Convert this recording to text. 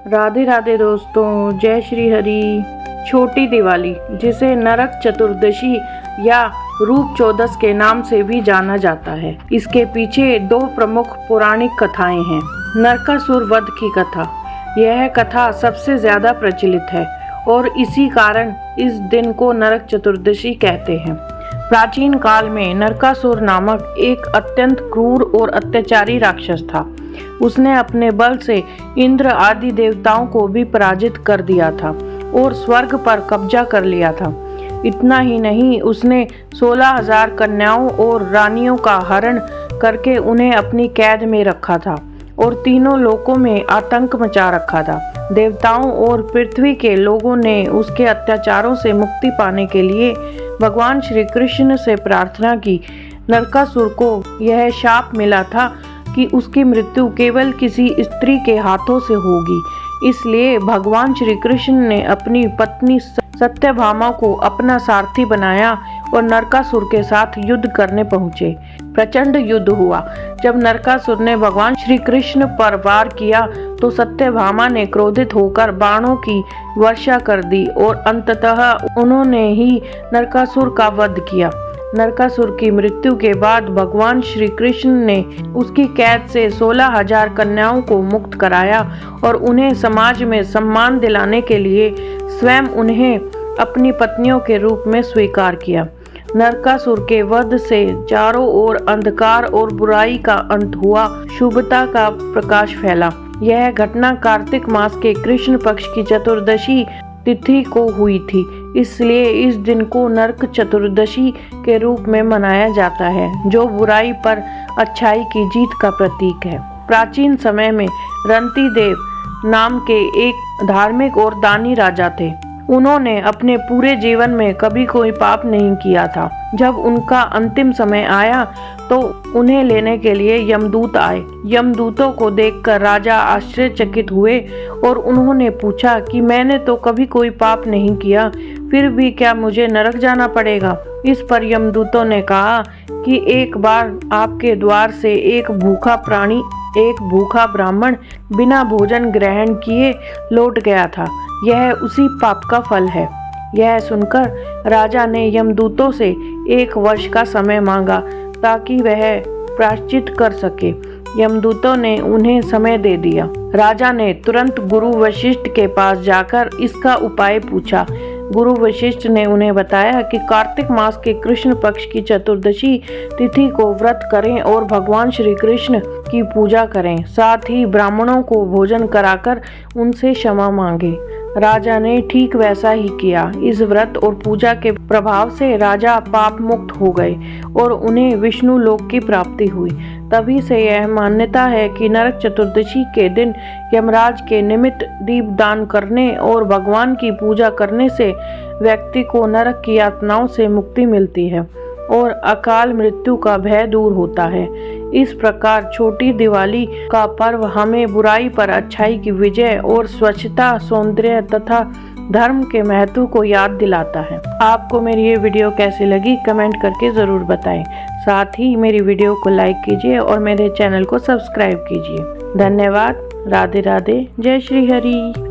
राधे राधे दोस्तों, जय श्री हरि। छोटी दिवाली, जिसे नरक चतुर्दशी या रूप चौदस के नाम से भी जाना जाता है, इसके पीछे दो प्रमुख पौराणिक कथाएं हैं। नरकासुर वध की कथा, यह कथा सबसे ज्यादा प्रचलित है और इसी कारण इस दिन को नरक चतुर्दशी कहते हैं। प्राचीन काल में नरकासुर नामक एक अत्यंत क्रूर और अत्याचारी राक्षस था। उसने अपने बल से इंद्र आदि देवताओं को भी पराजित कर दिया था और स्वर्ग पर कब्जा कर लिया था। इतना ही नहीं, उसने 16,000 कन्याओं और रानियों का हरण करके उन्हें अपनी कैद में रखा था और तीनों लोकों में आतंक मचा रखा था। देवताओं और पृथ्वी के लोगों ने उसके अत्याचारों से मुक्ति पाने के लिए भगवान श्री कृष्ण से प्रार्थना की। नरकासुर को यह शाप मिला था कि उसकी मृत्यु केवल किसी स्त्री के हाथों से होगी, इसलिए भगवान श्री कृष्ण ने अपनी पत्नी सत्यभामा को अपना सारथी बनाया और नरकासुर के साथ युद्ध करने पहुंचे। प्रचंड युद्ध हुआ। जब नरकासुर ने भगवान श्री कृष्ण पर वार किया तो सत्यभामा ने क्रोधित होकर बाणों की वर्षा कर दी और अंततः उन्होंने ही नरकासुर का वध किया। नरकासुर की मृत्यु के बाद भगवान श्री कृष्ण ने उसकी कैद से 16,000 कन्याओं को मुक्त कराया और उन्हें समाज में सम्मान दिलाने के लिए स्वयं उन्हें अपनी पत्नियों के रूप में स्वीकार किया। नरकासुर के वध से चारों ओर अंधकार और बुराई का अंत हुआ, शुभता का प्रकाश फैला। यह घटना कार्तिक मास के कृष्ण पक्ष की चतुर्दशी तिथि को हुई थी, इसलिए इस दिन को नरक चतुर्दशी के रूप में मनाया जाता है, जो बुराई पर अच्छाई की जीत का प्रतीक है। प्राचीन समय में रंतिदेव नाम के एक धार्मिक और दानी राजा थे। उन्होंने अपने पूरे जीवन में कभी कोई पाप नहीं किया था। जब उनका अंतिम समय आया तो उन्हें लेने के लिए यमदूत आए। यमदूतों को देखकर राजा आश्चर्यचकित हुए और उन्होंने पूछा कि मैंने तो कभी कोई पाप नहीं किया, फिर भी क्या मुझे नरक जाना पड़ेगा? इस पर यमदूतों ने कहा कि एक बार आपके द्वार से एक भूखा ब्राह्मण बिना भोजन ग्रहण किए लौट गया था, यह उसी पाप का फल है। यह सुनकर राजा ने यमदूतों से 1 वर्ष का समय मांगा ताकि वह प्रायश्चित कर सके। यमदूतों ने उन्हें समय दे दिया। राजा ने तुरंत गुरु वशिष्ठ के पास जाकर इसका उपाय पूछा। गुरु वशिष्ठ ने उन्हें बताया कि कार्तिक मास के कृष्ण पक्ष की चतुर्दशी तिथि को व्रत करें और भगवान श्री कृष्ण की पूजा करें, साथ ही ब्राह्मणों को भोजन कराकर उनसे क्षमा मांगे। राजा ने ठीक वैसा ही किया। इस व्रत और पूजा के प्रभाव से राजा पाप मुक्त हो गए और उन्हें विष्णु लोक की प्राप्ति हुई। तभी से यह मान्यता है कि नरक चतुर्दशी के दिन यमराज के निमित्त दीपदान करने और भगवान की पूजा करने से व्यक्ति को नरक की यातनाओं से मुक्ति मिलती है और अकाल मृत्यु का भय दूर होता है। इस प्रकार छोटी दिवाली का पर्व हमें बुराई पर अच्छाई की विजय और स्वच्छता, सौंदर्य तथा धर्म के महत्व को याद दिलाता है। आपको मेरी ये वीडियो कैसी लगी कमेंट करके ज़रूर बताएं। साथ ही मेरी वीडियो को लाइक कीजिए और मेरे चैनल को सब्सक्राइब कीजिए। धन्यवाद। राधे राधे। जय श्री हरि।